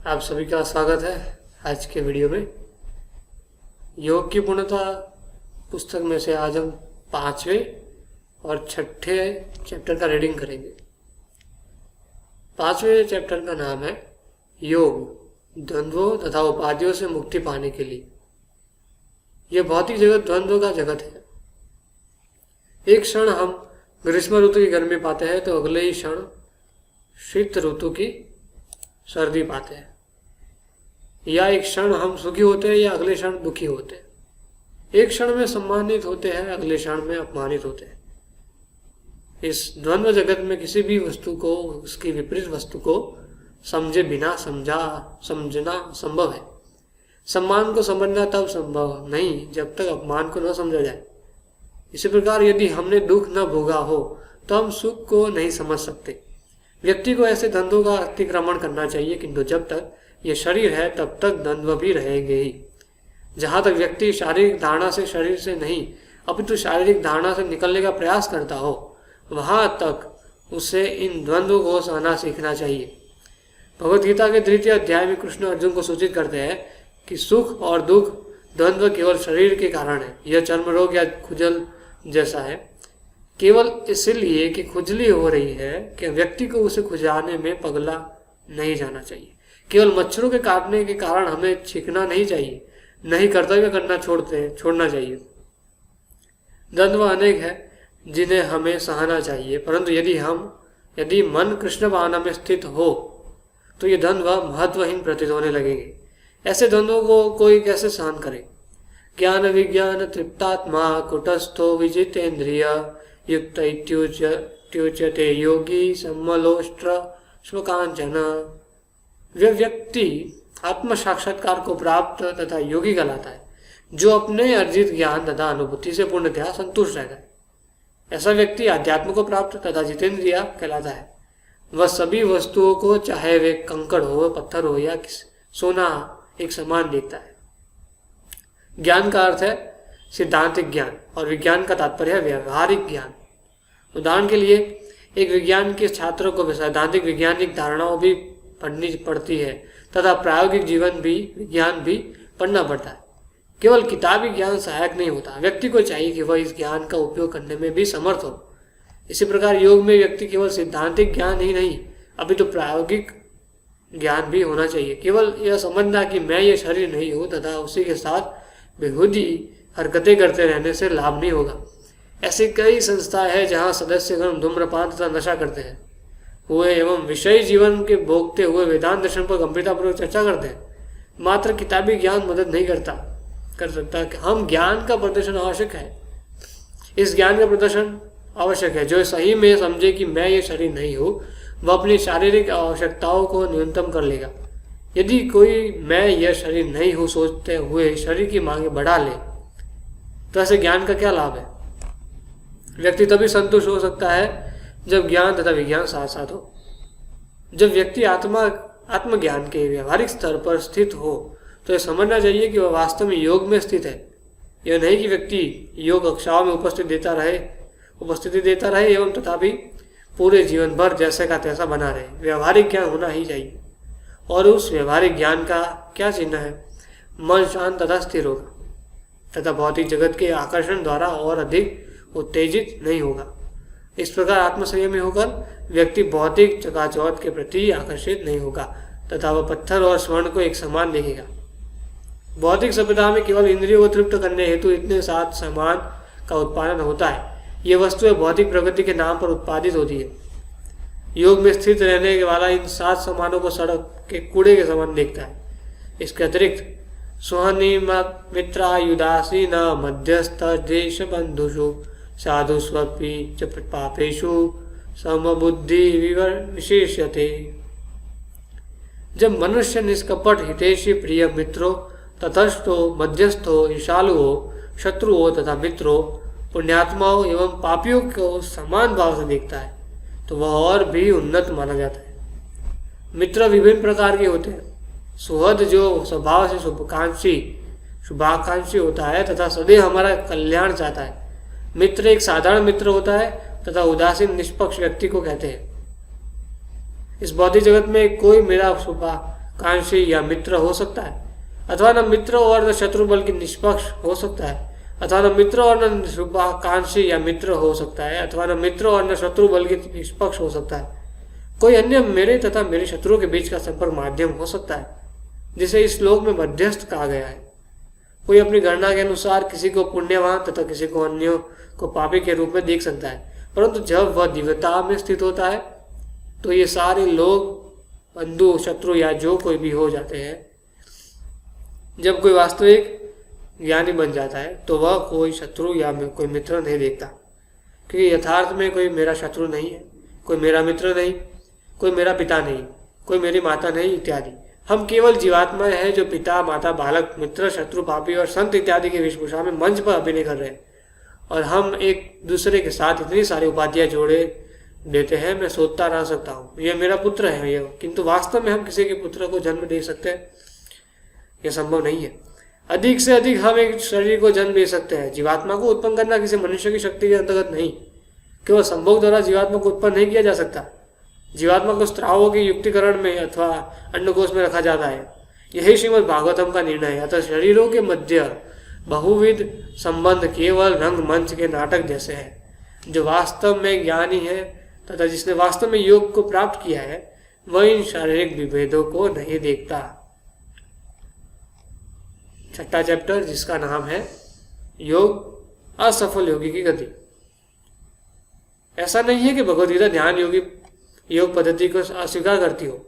आप सभी का स्वागत है आज के वीडियो में। योग की पूर्णता पुस्तक में से आज हम 5वें और 6ठे चैप्टर का रीडिंग करेंगे। 5वें चैप्टर का नाम है योग द्वंद्वों तथा उपाधियों से मुक्ति पाने के लिए। यह भौतिक जगत द्वंद्वों का जगत है। एक क्षण हम ग्रीष्म ऋतु की गर्मी पाते हैं तो अगले ही क्षण शीत ऋतु की सर्दी पाते हैं, या एक क्षण हम सुखी होते हैं या अगले क्षण दुखी होते हैं। एक क्षण में सम्मानित होते हैं, अगले क्षण में अपमानित होते हैं। इस द्वंद्व जगत में किसी भी वस्तु को, उसकी विपरीत वस्तु को समझे बिना समझना संभव है। सम्मान को समझना तब संभव नहीं जब तक अपमान को न समझा जाए। इसी प्रकार यदि हमने दुख न भोगा हो तो हम सुख को नहीं समझ सकते। व्यक्ति को ऐसे द्वंद्वों का अतिक्रमण करना चाहिए, किंतु जब तक ये शरीर है तब तक द्वंद्व भी रहेंगे ही। जहाँ तक व्यक्ति शारीरिक धारणा से शरीर से नहीं अपितु शारीरिक धारणा से निकलने का प्रयास करता हो, वहां तक उसे इन द्वंद्वों को सहना सीखना चाहिए। भगवद गीता के 3य अध्याय में कृष्ण अर्जुन को सूचित करते हैं कि सुख और दुख द्वंद्व केवल शरीर के कारण है। यह चर्म रोग या खुजल जैसा है, केवल इसलिए कि खुजली हो रही है कि व्यक्ति को उसे खुजाने में पगला नहीं जाना चाहिए। केवल मच्छरों के काटने के कारण हमें छींकना नहीं चाहिए, नहीं कर्तव्य करना छोड़ना चाहिए। द्वंद्व अनेक है जिन्हें हमें सहना चाहिए, परंतु यदि मन कृष्ण भावना में स्थित हो तो ये द्वंद्व महत्वहीन प्रतीत होने लगेंगे। ऐसे द्वंद्वों को कोई कैसे सहन करे? ज्ञान विज्ञान तृप्तात्मा कुटस्थो विजितेन्द्रिय युक्त इत्युच्यते योगी सम्मलोष्ट्र स्वकांचन। वह व्यक्ति आत्म साक्षात्कार को प्राप्त तथा योगी कहलाता है जो अपने अर्जित ज्ञान तथा अनुभूति से पूर्णतया संतुष्ट रहता है। ऐसा व्यक्ति अध्यात्म को प्राप्त तथा जितेंद्रिय कहलाता है। वह सभी वस्तुओं को, चाहे वे कंकड़ हो, पत्थर हो या सोना, एक समान देखता है। ज्ञान का अर्थ है सिद्धांतिक ज्ञान और विज्ञान का तात्पर्य है व्यवहारिक ज्ञान। उदाहरण के लिए एक विज्ञान के छात्र को सैद्धांतिक वैज्ञानिक धारणाओं भी पढ़नी पड़ती है तथा प्रायोगिक विज्ञान भी पढ़ना पड़ता है। केवल किताबी ज्ञान सहायक नहीं होता, व्यक्ति को चाहिए कि वह इस ज्ञान का उपयोग करने में भी समर्थ हो। इसी प्रकार योग में व्यक्ति केवल सिद्धांतिक ज्ञान ही नहीं अभी तो प्रायोगिक ज्ञान भी होना चाहिए। केवल यह समझना कि मैं ये शरीर नहीं हूँ तथा उसी के साथ बेहुदी हरकतें करते रहने से लाभ नहीं होगा। ऐसी कई संस्थाएं हैं जहाँ सदस्यगण धूम्रपान तथा नशा करते हैं हुए एवं विषयी जीवन के भोगते हुए वेदांत दर्शन पर गंभीरतापूर्वक चर्चा करते हैं। मात्र किताबी ज्ञान मदद नहीं कर सकता। हम ज्ञान का प्रदर्शन आवश्यक है। इस ज्ञान का प्रदर्शन आवश्यक है जो सही में समझे कि मैं ये शरीर नहीं हूँ, वह अपनी शारीरिक आवश्यकताओं को न्यूनतम कर लेगा। यदि कोई मैं यह शरीर नहीं हूँ सोचते हुए शरीर की मांगे बढ़ा ले तो ऐसे ज्ञान का क्या लाभ है? व्यक्ति तभी संतुष्ट हो सकता है जब ज्ञान तथा विज्ञान साथ साथ हो। जब व्यक्ति आत्मज्ञान के व्यवहारिक स्तर पर स्थित हो तो यह समझना चाहिए कि वह वास्तव में योग में स्थित है। यह नहीं कि व्यक्ति योग कक्षाओं में उपस्थिति देता रहे एवं तथापि पूरे जीवन भर जैसे का तैसा बना रहे। व्यवहारिक ज्ञान होना ही चाहिए। और उस व्यवहारिक ज्ञान का क्या चिन्ह है? मन शांत तथा स्थिर होगा तथा भौतिक जगत के आकर्षण द्वारा और अधिक उत्तेजित नहीं होगा। इस प्रकार आत्मसंयमी होकर व्यक्ति भौतिक चकाचौंध के प्रति आकर्षित नहीं होगा तथा वह पत्थर और स्वर्ण को एक समान देखेगा। भौतिक सभ्यता में केवल इंद्रियों को तृप्त करने हेतु इतने सात सामान का उत्पादन होता है। ये वस्तुएं भौतिक प्रगति के नाम पर उत्पादित होती है। योग में स्थित रहने वाला इन 7 सामानों को सड़क के कूड़े के समान देखता है। इसके अतिरिक्त सुहनी मित्रायुदासीन मध्यस्थ देश बंधुषु साधु स्वपि च पापेषु समबुद्धि विशेष्यते। जब मनुष्य निष्कपट हितैषी प्रिय मित्रों, तटस्थो, मध्यस्थो, ईर्ष्यालुओं, शत्रुओं तथा मित्रों, पुण्यात्माओं एवं पापियों को समान भाव से देखता है तो वह और भी उन्नत माना जाता है। मित्र विभिन्न प्रकार के होते हैं। सुहृद जो स्वभाव से शुभाकांक्षी होता है तथा सदैव हमारा कल्याण चाहता है। मित्र एक साधारण मित्र होता है तथा उदासीन निष्पक्ष व्यक्ति को कहते हैं। इस भौतिक जगत में कोई मेरा कांक्षी या मित्र हो सकता है, अथवा न मित्र और न शत्रु बल्कि निष्पक्ष हो सकता है, अथवा न मित्र और न शुभाकांक्षी या मित्र हो सकता है, अथवा न मित्र और न शत्रु बल्कि निष्पक्ष हो सकता है। कोई अन्य मेरे तथा मेरे शत्रु के बीच का संपर्क माध्यम हो सकता है, जिसे इस श्लोक में मध्यस्थ कहा गया है। कोई अपनी गणना के अनुसार किसी को पुण्यवान तथा किसी को अन्यों को पापी के रूप में देख सकता है, परंतु जब वह दिव्यता में स्थित होता है तो ये सारे लोग बंधु शत्रु या जो कोई भी हो जाते हैं। जब कोई वास्तविक ज्ञानी बन जाता है तो वह कोई शत्रु या कोई मित्र नहीं देखता, क्योंकि यथार्थ में कोई मेरा शत्रु नहीं है, कोई मेरा मित्र नहीं, कोई मेरा पिता नहीं, कोई मेरी माता नहीं इत्यादि। हम केवल जीवात्मा है जो पिता माता बालक मित्र शत्रु पापी और संत इत्यादि की वेशभूषा में मंच पर अभिनय कर रहे हैं, और हम एक दूसरे के साथ इतनी सारी उपाधियां जोड़े देते हैं। मैं सोचता रह सकता हूँ यह मेरा पुत्र है यह, किंतु वास्तव में हम किसी के पुत्र को जन्म दे सकते हैं? यह संभव नहीं है। अधिक से अधिक हम एक शरीर को जन्म दे सकते हैं। जीवात्मा को उत्पन्न करना किसी मनुष्य की शक्ति के अंतर्गत नहीं, केवल संभोग द्वारा जीवात्मा को उत्पन्न नहीं किया जा सकता। जीवात्मा को स्त्रावों के युक्तिकरण में अथवा अंडकोश में रखा जाता है। यही श्रीमद् भागवतम का निर्णय है। अतः शरीरों के मध्य बहुविध संबंध केवल रंगमंच के नाटक जैसे हैं। जो वास्तव में ज्ञानी है तथा जिसने वास्तव में योग को प्राप्त किया है वह इन शारीरिक विभेदों को नहीं देखता। छठा चैप्टर, जिसका नाम है योग असफल योगी की गति। ऐसा नहीं है कि भगवद गीता ध्यान योगी योग पद्धति को अस्वीकार करती हो,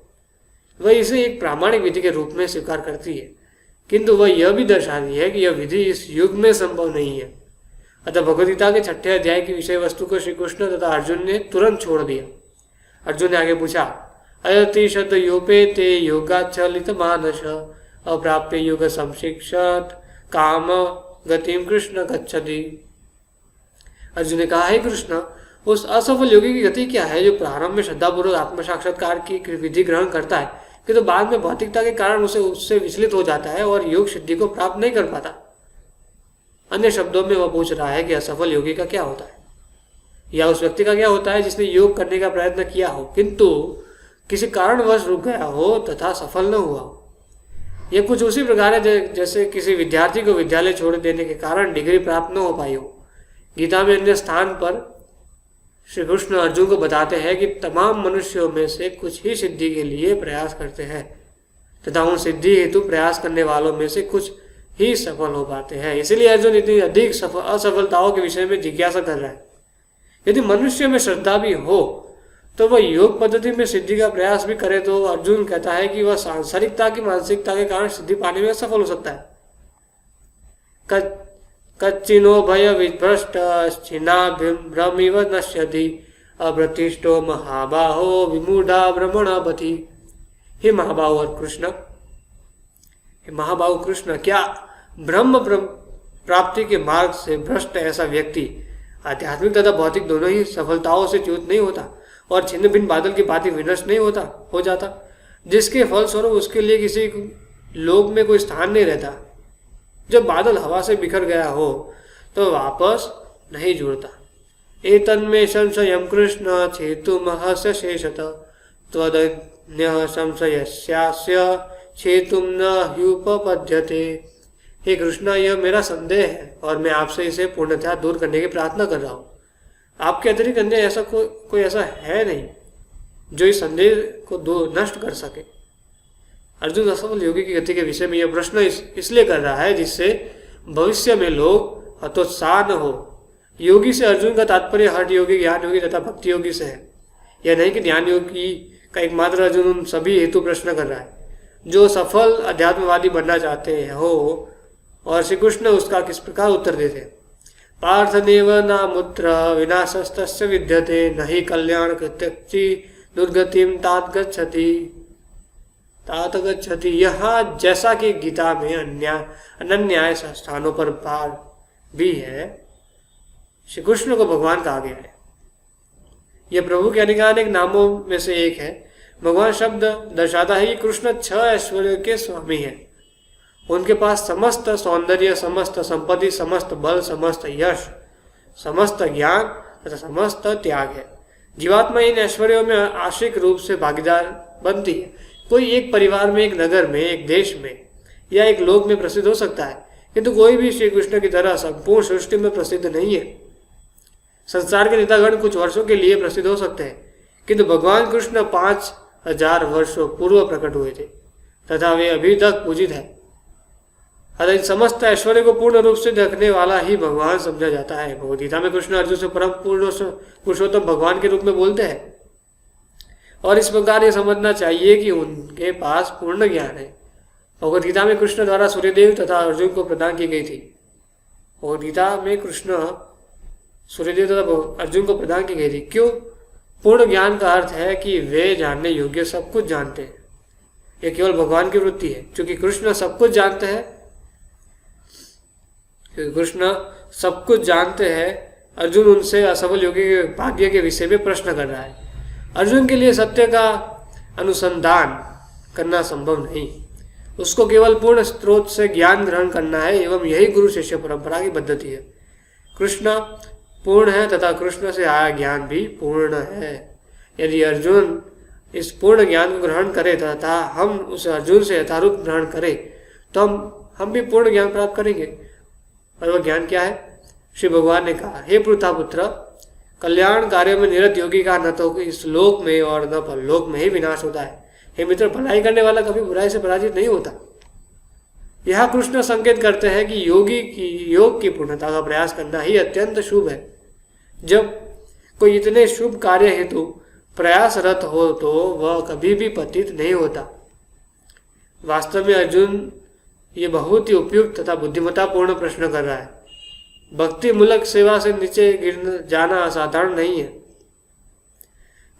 वह इसे एक प्रामाणिक विधि के रूप में स्वीकार करती है, किंतु वह यह भी दर्शाती है कि यह विधि इस युग में संभव नहीं है। अतः भगवद गीता के 6ठे अध्याय की विषय वस्तु को श्री कृष्ण तथा अर्जुन ने तुरंत छोड़ दिया। अर्जुन ने आगे पूछा, अयतिशत योपे ते योगाच्छलित मानस अप्राप्य युग संशिक्षत काम गतिम कृष्ण गच्छति। अर्जुन ने कहा, हे कृष्ण, उस असफल योगी की गति क्या है जो प्रारंभ में श्रद्धापूर्वक आत्म साक्षात्कार की विधि ग्रहण करता है, किंतु बाद में भौतिकता के कारण उससे विचलित हो जाता है और योग सिद्धि को प्राप्त नहीं कर पाता। अन्य शब्दों में वह पूछ रहा है कि असफल योगी का क्या होता है, या उस व्यक्ति का क्या होता है जिसने योग करने का प्रयत्न किया हो किंतु किसी कारणवश रुक गया हो तथा सफल न हुआ हो। यह कुछ उसी प्रकार है जैसे किसी विद्यार्थी को विद्यालय छोड़ देने के कारण डिग्री प्राप्त न हो पाई हो। गीता में अन्य स्थान पर श्री कृष्ण अर्जुन को बताते हैं कि तमाम मनुष्यों में से कुछ ही सिद्धि के लिए प्रयास करते हैं तथा उन सिद्धि हेतु प्रयास करने वालों में से कुछ ही सफल हो पाते हैं। इसलिए अर्जुन इतनी अधिक असफलताओं के विषय में जिज्ञासा कर रहा है। यदि मनुष्य में श्रद्धा भी हो तो वह योग पद्धति में सिद्धि का प्रयास भी करे तो अर्जुन कहता है कि वह सांसारिकता की मानसिकता के कारण सिद्धि पाने में असफल हो सकता है। कच्चिनो भय विभ्रष्ट छिन्नाभ्रमिव नश्यति अप्रतिष्ठो महाबाहो विमूढ़ा भ्रमणपति। हे महाबाहो और कृष्ण, हे महाबाहो कृष्ण, क्या ब्रह्म प्राप्ति के मार्ग से भ्रष्ट ऐसा व्यक्ति आध्यात्मिक तथा भौतिक दोनों ही सफलताओं से च्युत नहीं होता और छिन्न भिन्न बादल की भांति विनष्ट नहीं हो जाता, जिसके फलस्वरूप उसके लिए किसी लोक में कोई स्थान नहीं रहता। जब बादल हवा से बिखर गया हो तो वापस नहीं जुड़ता। एतन्मे संशयं कृष्ण छेतुमहस्य शेषत त्वदन्यः संशयस्यास्य छेतुम न ह्युपपद्यते। हे कृष्ण, यह मेरा संदेह है और मैं आपसे इसे पूर्णतः दूर करने की प्रार्थना कर रहा हूँ। आपके अतिरिक्त अन्य ऐसा कोई ऐसा है नहीं जो इस संदेह को नष्ट कर सके। अर्जुन असफल योगी की गति के विषय में यह प्रश्न इसलिए कर रहा है जिससे भविष्य में लोग हतोत्साह न हो। योगी से अर्जुन का तात्पर्य हठ योगी, ज्ञान योगी तथा भक्ति योगी से है। यह नहीं कि ध्यान योगी का एकमात्र अर्जुन उन सभी हेतु प्रश्न कर रहा है जो सफल अध्यात्मवादी बनना चाहते हो, और श्री कृष्ण उसका किस प्रकार उत्तर देते हैं। पार्थदेव नामुत्र विनाशस्तस्य विद्यते नहि कल्याण कृत्यक्षि दुर्गतिम तात गच्छति। यह जैसा कि गीता में अनन्याय स्थानों पर पार भी है, श्री कृष्ण को भगवान कहा गया है। यह प्रभु के अनेक नामों में से एक है। भगवान शब्द दर्शाता है कि कृष्ण 6 ऐश्वर्यों के स्वामी हैं। उनके पास समस्त सौंदर्य, समस्त संपत्ति, समस्त बल, समस्त यश, समस्त ज्ञान तथा समस्त त्याग है। जीवात्मा इन ऐश्वर्यों में आंशिक रूप से भागीदार बनती है, कोई एक परिवार में, एक नगर में, एक देश में या एक लोक में प्रसिद्ध हो सकता है, किंतु कोई भी श्री कृष्ण की तरह संपूर्ण सृष्टि में प्रसिद्ध नहीं है। संसार के नेतागण कुछ वर्षों के लिए प्रसिद्ध हो सकते हैं, किंतु भगवान कृष्ण 5000 वर्षों पूर्व प्रकट हुए थे तथा वे अभी तक पूजित है। अतः इन समस्त ऐश्वर्य को पूर्ण रूप से रखने वाला ही भगवान समझा जाता है। भगवद गीता में कृष्ण अर्जुन से परम पुरुषोत्तम भगवान के रूप में बोलते हैं और इस प्रकार ये समझना चाहिए कि उनके पास पूर्ण ज्ञान है। भगवद गीता में कृष्ण द्वारा सूर्यदेव तथा अर्जुन को प्रदान की गई थी। भगवद गीता में कृष्ण सूर्यदेव तथा अर्जुन को प्रदान की गई थी। क्यों? पूर्ण ज्ञान का अर्थ है कि वे जानने योग्य सब कुछ जानते हैं। यह केवल भगवान की वृत्ति है। क्योंकि कृष्ण सब कुछ जानते हैं, अर्जुन उनसे असफल योगी के भाग्य के विषय में प्रश्न कर रहा है। अर्जुन के लिए सत्य का अनुसंधान करना संभव नहीं, उसको केवल पूर्ण स्रोत से ज्ञान ग्रहण करना है एवं यही गुरु शिष्य परंपरा की पद्धति है। कृष्ण पूर्ण है तथा कृष्ण से आया ज्ञान भी पूर्ण है। यदि अर्जुन इस पूर्ण ज्ञान को ग्रहण करे तथा हम उस अर्जुन से यथारूप ग्रहण करें तो हम भी पूर्ण ज्ञान प्राप्त करेंगे। और वह ज्ञान क्या है? श्री भगवान ने कहा, हे पृथापुत्र, कल्याण कार्य में निरत योगी का न तो इस लोक में और न परलोक में ही विनाश होता है। हे मित्र, भलाई करने वाला कभी बुराई से पराजित नहीं होता। यह कृष्ण संकेत करते हैं कि योग की पूर्णता का प्रयास करना ही अत्यंत शुभ है। जब कोई इतने शुभ कार्य हेतु प्रयासरत हो तो वह कभी भी पतित नहीं होता। वास्तव में अर्जुन ये बहुत ही उपयुक्त तथा बुद्धिमत्तापूर्ण प्रश्न कर रहा है। भक्ति मूलक सेवा से नीचे गिर जाना असाधारण नहीं है।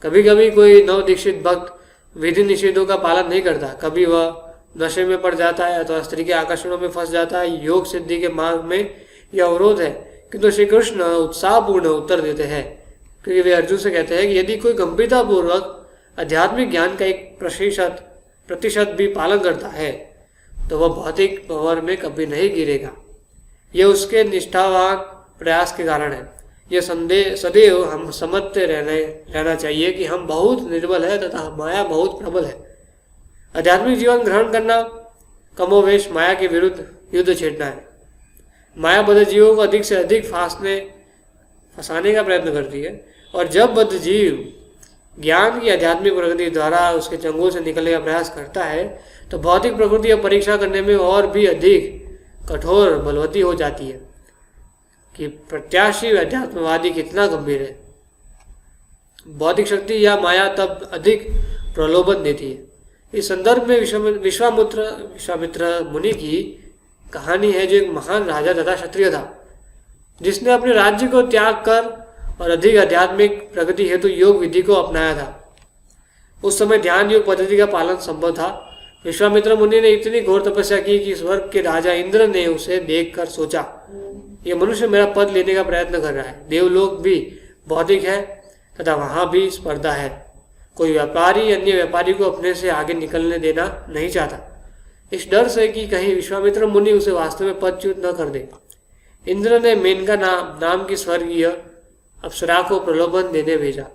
कभी कभी कोई नवदीक्षित भक्त विधि निषेधों का पालन नहीं करता, कभी वह नशे में पड़ जाता है अथवा स्त्री के आकर्षणों में फंस जाता है। योग सिद्धि के मार्ग में यह अवरोध है, किंतु श्री कृष्ण उत्साहपूर्ण उत्तर देते हैं, क्योंकि वे अर्जुन से कहते हैं कि यदि कोई गंभीरतापूर्वक आध्यात्मिक ज्ञान का एक प्रतिशत भी पालन करता है तो वह भौतिक भंवर में कभी नहीं गिरेगा। यह उसके निष्ठावान प्रयास के कारण है। यह सदैव हम समझते रहना चाहिए कि हम बहुत निर्बल है तथा माया बहुत प्रबल है। आध्यात्मिक जीवन ग्रहण करना कमोवेश माया के विरुद्ध युद्ध छेड़ना है। माया बद्ध जीवों को अधिक से अधिक फंसाने का प्रयत्न करती है, और जब बद्ध जीव ज्ञान की आध्यात्मिक प्रगति द्वारा उसके चंगुल से निकलने का प्रयास करता है तो भौतिक प्रकृति या परीक्षा करने में और भी अधिक कठोर बलवती हो जाती है कि प्रत्याशी अध्यात्मवादी कितना गंभीर है। भौतिक शक्ति या माया तब अधिक प्रलोभन देती है। इस संदर्भ में विश्वामित्र मुनि की कहानी है, जो एक महान राजा तथा क्षत्रिय था, जिसने अपने राज्य को त्याग कर और अधिक आध्यात्मिक प्रगति हेतु योग विधि को अपनाया था। उस समय ध्यान योग पद्धति का पालन संभव था। विश्वामित्र मुनि ने इतनी घोर तपस्या की कि स्वर्ग के राजा इंद्र ने उसे देखकर सोचा, यह मनुष्य मेरा पद लेने का प्रयत्न कर रहा है। देवलोक भी भौतिक है तथा वहां भी स्पर्धा है। कोई व्यापारी अन्य व्यापारी को अपने से आगे निकलने देना नहीं चाहता, इस डर से कि कहीं विश्वामित्र मुनि उसे वास्तव में पदच्युत न कर दे। इंद्र ने मेनका नाम की स्वर्गीय अप्सरा को प्रलोभन देने भेजा।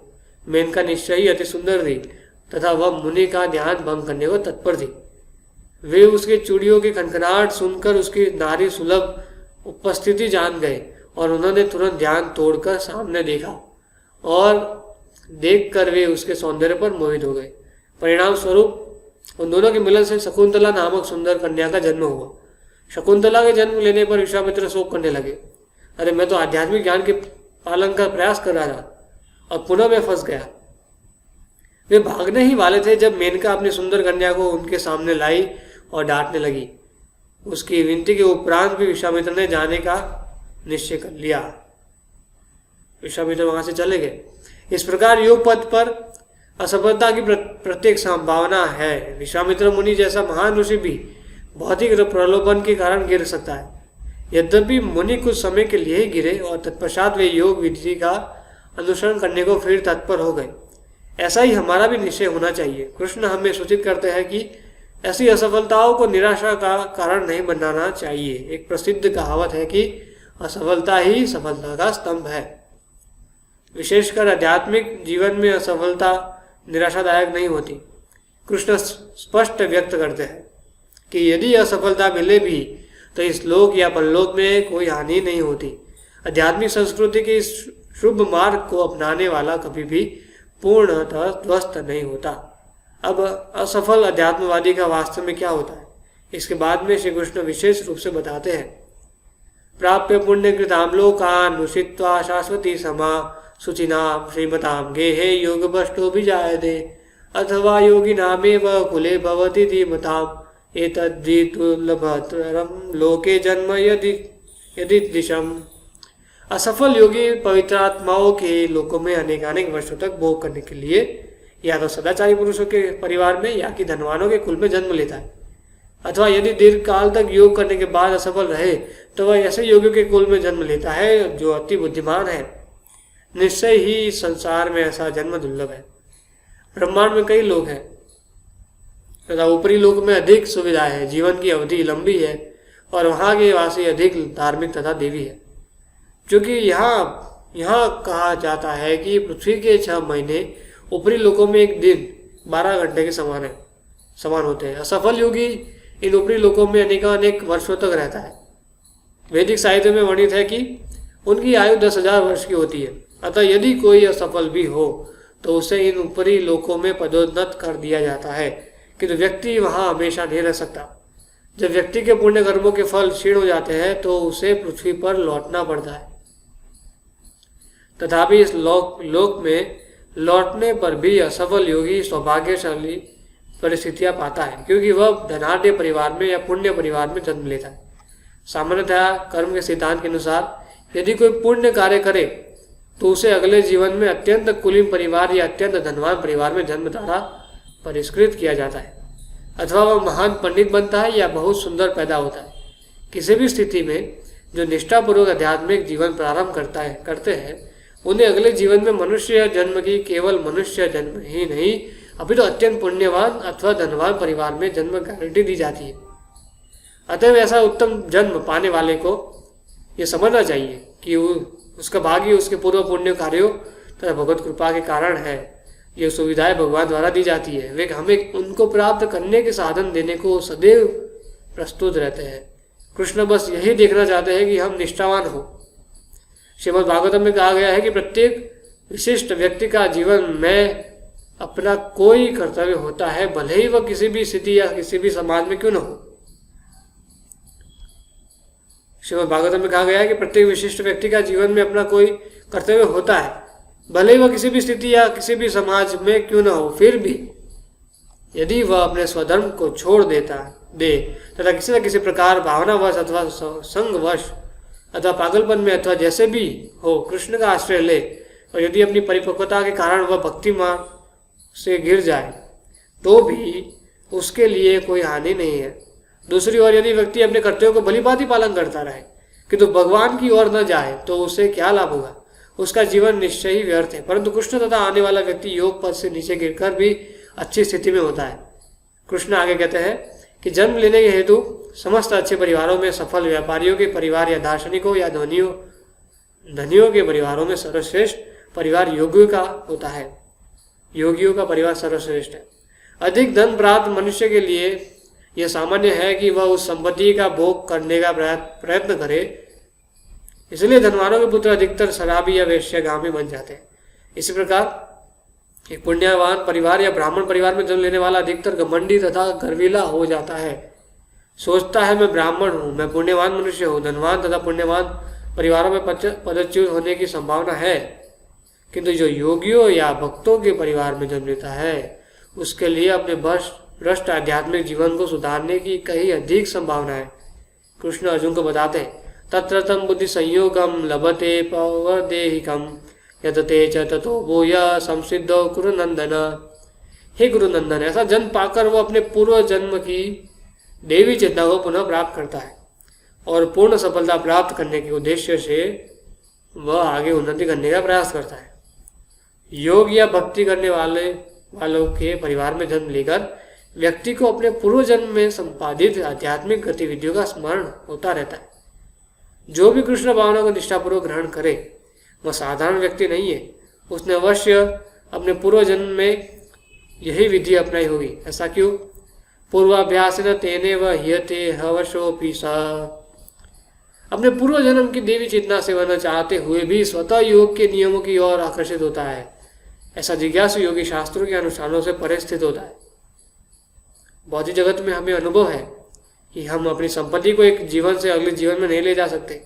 मेनका निश्चय ही अति सुंदर थी तथा वह मुनि का ध्यान भंग करने को तत्पर थी। वे उसके चूड़ियों की खनखनाहट सुनकर उसकी नारी सुलभ उपस्थिति जान गए और उन्होंने तुरंत ध्यान तोड़कर सामने देखा और देखकर वे उसके सौंदर्य पर मोहित हो गए। परिणाम स्वरूप उन दोनों के मिलन से शकुंतला नामक सुंदर कन्या का जन्म हुआ। शकुंतला के जन्म लेने पर विश्वामित्र शोक करने लगे। अरे, मैं तो आध्यात्मिक ज्ञान के पालन का प्रयास कर रहा था और पुनः मैं फंस गया। वे भागने ही वाले थे जब मेनका अपनी सुंदर कन्या को उनके सामने लाई और डांटने लगी। उसकी विनती के उपरांत भी विश्वामित्र ने जाने का निश्चय कर लिया। विश्वामित्र वहां से चले गए। इस प्रकार योग पथ पर असफलता की प्रत्येक संभावना है। विश्वामित्र मुनि जैसा महान ऋषि भी भौतिक प्रलोभन के कारण गिर सकता है। यद्यपि मुनि कुछ समय के लिए ही गिरे और तत्पश्चात वे योग विधि का अनुसरण करने को फिर तत्पर हो गए। ऐसा ही हमारा भी निश्चय होना चाहिए। कृष्ण हमें सूचित करते हैं कि ऐसी असफलताओं को निराशा का कारण नहीं बनाना चाहिए। एक प्रसिद्ध कहावत है कि असफलता ही सफलता का स्तंभ है। विशेषकर आध्यात्मिक जीवन में असफलता निराशादायक नहीं होती। कृष्ण स्पष्ट व्यक्त करते हैं कि यदि असफलता मिले भी तो इस लोक या परलोक में कोई हानि नहीं होती। आध्यात्मिक संस्कृति के इस शुभ मार्ग को अपनाने वाला कभी भी पूर्णतः ध्वस्त नहीं होता। अब असफल अध्यात्मवादी का वास्तव में क्या होता है, इसके बाद में श्री कृष्ण विशेष रूप से बताते हैं। प्राप्य पुण्य कृताम लोकान नुषित्वा शाश्वती समा शुचिनाम श्रीमताम गेहे योग भ्रष्टो भी जायते अथवा योगी नामेव कुले भवति धीमताम एतद्विदुर्लभतरम लोके जन्म यदि दिशम। असफल योगी पवित्रात्माओं के लोकों में अनेकानेक वर्षों तक भोग करने के लिए या तो सदाचारी पुरुषों के परिवार में या कि धनवानों के कुल में जन्म लेता है, अथवा यदि दीर्घ काल तक योग करने के बाद असफल रहे तो वह ऐसे योगियों के कुल में जन्म लेता है जो अति बुद्धिमान है। निश्चय ही संसार में ऐसा जन्म दुर्लभ है। ब्रह्मांड में कई लोग हैं तथा ऊपरी लोक में अधिक सुविधाएं है, जीवन की अवधि लंबी है और वहाँ के वासी अधिक धार्मिक तथा देवी है। क्योंकि यहाँ कहा जाता है कि पृथ्वी के 6 महीने ऊपरी लोकों में एक दिन 12 घंटे के समान होते हैं। असफल योगी इन ऊपरी लोकों में अनेक वर्षों तक रहता है। वैदिक साहित्य में वर्णित है कि उनकी आयु 10,000 वर्ष की होती है। अतः यदि कोई असफल भी हो तो उसे इन ऊपरी लोकों में पदोन्नत कर दिया जाता है, किंतु व्यक्ति वहाँ हमेशा नहीं रह सकता। जब व्यक्ति के पुण्य कर्मों के फल क्षीण हो जाते हैं तो उसे पृथ्वी पर लौटना पड़ता है। तथापि इस लोक में लौटने पर भी असफल योगी सौभाग्यशाली परिस्थितियां पाता है, क्योंकि वह धनाढ़ परिवार में या पुण्य परिवार में जन्म लेता है। सामान्यतः कर्म के सिद्धांत के अनुसार यदि कोई पुण्य कार्य करे तो उसे अगले जीवन में अत्यंत कुलीन परिवार या अत्यंत धनवान परिवार में जन्म द्वारा परिष्कृत किया जाता है, अथवा वह महान पंडित बनता है या बहुत सुंदर पैदा होता है। किसी भी स्थिति में जो निष्ठापूर्वक आध्यात्मिक जीवन प्रारंभ करते हैं उन्हें अगले जीवन में मनुष्य जन्म की केवल मनुष्य जन्म ही नहीं अभी तो अत्यंत पुण्यवान अथवा धनवान परिवार में जन्म गारंटी दी जाती है। अतः ऐसा उत्तम जन्म पाने वाले को यह समझना चाहिए कि उसका भाग्य उसके पूर्व पुण्य कार्यों तथा भगवत कृपा के कारण है। ये सुविधाएं भगवान द्वारा दी जाती है, वे हमें उनको प्राप्त करने के साधन देने को सदैव प्रस्तुत रहते हैं। कृष्ण बस यही देखना चाहते हैं कि हम निष्ठावान हो। श्रीमद् भागवतम में कहा गया है कि प्रत्येक विशिष्ट व्यक्ति का जीवन में अपना कोई कर्तव्य होता है, भले ही वह किसी भी स्थिति या किसी भी समाज में क्यों न हो। श्रीमद् भागवतम में कहा गया है कि प्रत्येक विशिष्ट व्यक्ति का जीवन में अपना कोई कर्तव्य होता है, भले ही वह किसी भी स्थिति या किसी भी समाज में क्यों न हो। फिर भी यदि वह अपने स्वधर्म को छोड़ दे तथा किसी न किसी प्रकार भावनावश अथवा संगवश अथवा पागलपन में अथवा जैसे भी हो कृष्ण का आश्रय ले, और यदि अपनी परिपक्वता के कारण वह भक्ति मार्ग से गिर जाए तो भी उसके लिए कोई हानि नहीं है। दूसरी ओर यदि व्यक्ति अपने कर्तव्यों को भलीभांति पालन करता रहे किंतु भगवान की ओर न जाए तो उसे क्या लाभ होगा, उसका जीवन निश्चय ही व्यर्थ है। परंतु कृष्ण तथा आने वाला व्यक्ति योग पद से नीचे गिरकर भी अच्छी स्थिति में होता है। कृष्ण आगे कहते हैं कि जन्म लेने के हेतु समस्त अच्छे परिवारों में सफल व्यापारियों के परिवार या दार्शनिकों या धनियों के परिवारों में सर्वश्रेष्ठ परिवार योगियों का होता है। योगियों का परिवार सर्वश्रेष्ठ है। अधिक धन प्राप्त मनुष्य के लिए यह सामान्य है कि वह उस संपत्ति का भोग करने का प्रयत्न करे, इसलिए धनवानों के पुत्र अधिकतर शराबी या वेश्यागामी बन जाते हैं। इसी प्रकार एक पुण्यवान परिवार या ब्राह्मण परिवार में जन्म लेने वाला अधिकतर घमंडी तथा गर्वीला हो जाता है। सोचता है मैं ब्राह्मण हूँ, मैं पुण्यवान मनुष्य हूँ। धनवान तथा पुण्यवान परिवारों में पदच्युत होने की संभावना है, किंतु जो योगियों या भक्तों के परिवार में जन्म लेता है उसके लिए अपने भ्रष्ट आध्यात्मिक जीवन को सुधारने की कहीं अधिक संभावना है। कृष्ण अर्जुन को बताते हैं तत्र तम बुद्धि संयोगम लभते पवदेहिकम यतते च ततो भूय संसिद्धो कुरुनंदन। हे गुरुनंदन, ऐसा जन्म पाकर वो अपने पूर्व जन्म की देवी चेतना को पुनः प्राप्त करता है और पूर्ण सफलता प्राप्त करने के उद्देश्य से वह आगे उन्नति करने का प्रयास करता है। योग या भक्ति करने वालों के परिवार में जन्म लेकर व्यक्ति को अपने पूर्व जन्म में संपादित आध्यात्मिक गतिविधियों का स्मरण होता रहता है। जो भी कृष्ण भावना को निष्ठापूर्वक ग्रहण करे वह साधारण व्यक्ति नहीं है। उसने अवश्य अपने पूर्व जन्म में यही विधि अपनाई होगी। ऐसा क्यों? पूर्वाभ्यास न तेने व ह्यते हवशोपि सा। अपने पूर्व जन्म की देवी चेतना से बनना चाहते हुए भी स्वतः योग के नियमों की ओर आकर्षित होता है। ऐसा जिज्ञासु योगी शास्त्रों के अनुष्ठानों से परे स्थित होता है। भौतिक जगत में हमें अनुभव है कि हम अपनी संपत्ति को एक जीवन से अगले जीवन में नहीं ले जा सकते।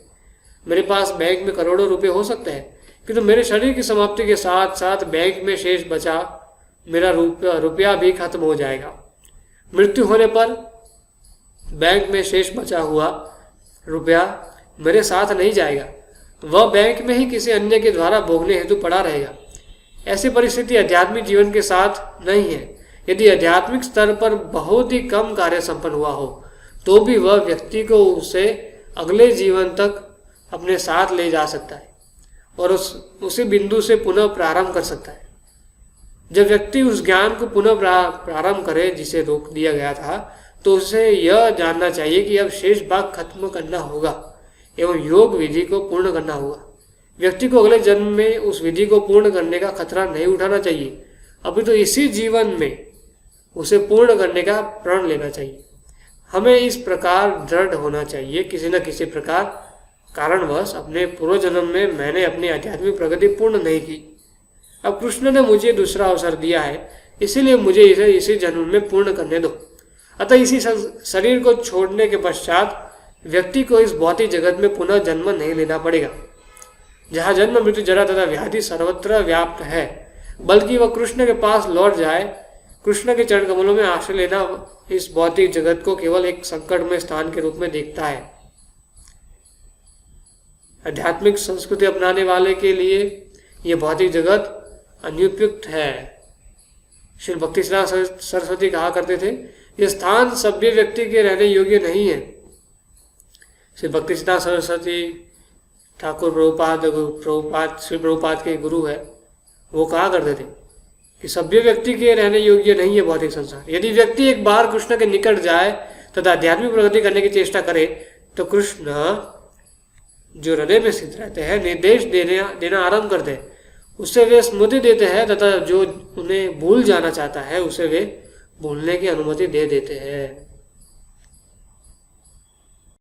मेरे पास बैंक में करोड़ों रुपए हो सकते हैं, किंतु मेरे शरीर की समाप्ति के साथ साथ बैंक में शेष बचा मेरा रुपया भी खत्म हो जाएगा। मृत्यु होने पर बैंक में शेष बचा हुआ रुपया मेरे साथ नहीं जाएगा, वह बैंक में ही किसी अन्य के द्वारा भोगने हेतु पड़ा रहेगा। ऐसी परिस्थिति आध्यात्मिक जीवन के साथ नहीं है। यदि आध्यात्मिक स्तर पर बहुत ही कम कार्य संपन्न हुआ हो तो भी वह व्यक्ति को उसे अगले जीवन तक अपने साथ ले जा सकता है और उसी बिंदु से पुनः प्रारंभ कर सकता है। जब व्यक्ति उस ज्ञान को पुनः प्रारंभ करे जिसे रोक दिया गया था, तो उसे यह जानना चाहिए कि अब शेष भाग खत्म करना होगा एवं योग विधि को पूर्ण करना होगा। व्यक्ति को अगले जन्म में उस विधि को पूर्ण करने का खतरा नहीं उठाना चाहिए, अभी तो इसी जीवन में उसे पूर्ण करने का प्रण लेना चाहिए। हमें इस प्रकार दृढ़ होना चाहिए, किसी न किसी प्रकार कारणवश अपने पूर्व जन्म में मैंने अपनी आध्यात्मिक प्रगति पूर्ण नहीं की। अब कृष्ण ने मुझे दूसरा अवसर दिया है, इसीलिए मुझे इसे इसी जन्म में पूर्ण करने दो। अतः इसी शरीर को छोड़ने के पश्चात व्यक्ति को इस भौतिक जगत में पुनः जन्म नहीं लेना पड़ेगा, जहाँ जन्म मृत्यु जरा तथा व्याधि सर्वत्र व्याप्त है, बल्कि वह कृष्ण के पास लौट जाए। कृष्ण के चरण कमलों में आश्रय लेना इस भौतिक जगत को केवल एक संकट में स्थान के रूप में देखता है। आध्यात्मिक संस्कृति अपनाने वाले के लिए यह भौतिक जगत अनुपयुक्त है। श्री भक्ति सिद्धांत सरस्वती कहा करते थे, यह स्थान सभ्य व्यक्ति के रहने योग्य नहीं है। श्री भक्ति सिद्धांत सरस्वती ठाकुर प्रभुपाद श्री प्रभुपाद के गुरु है, वो कहा करते थे कि सभ्य व्यक्ति के रहने योग्य नहीं है भौतिक संसार। यदि व्यक्ति एक बार कृष्ण के निकट जाए तथा आध्यात्मिक प्रगति करने की चेष्टा करे तो कृष्ण जो हृदय में स्थित रहते हैं निर्देश देना आरंभ करते हैं, उससे वे स्मृति देते हैं तथा जो उन्हें भूल जाना चाहता है उसे वे भूलने की अनुमति दे देते हैं।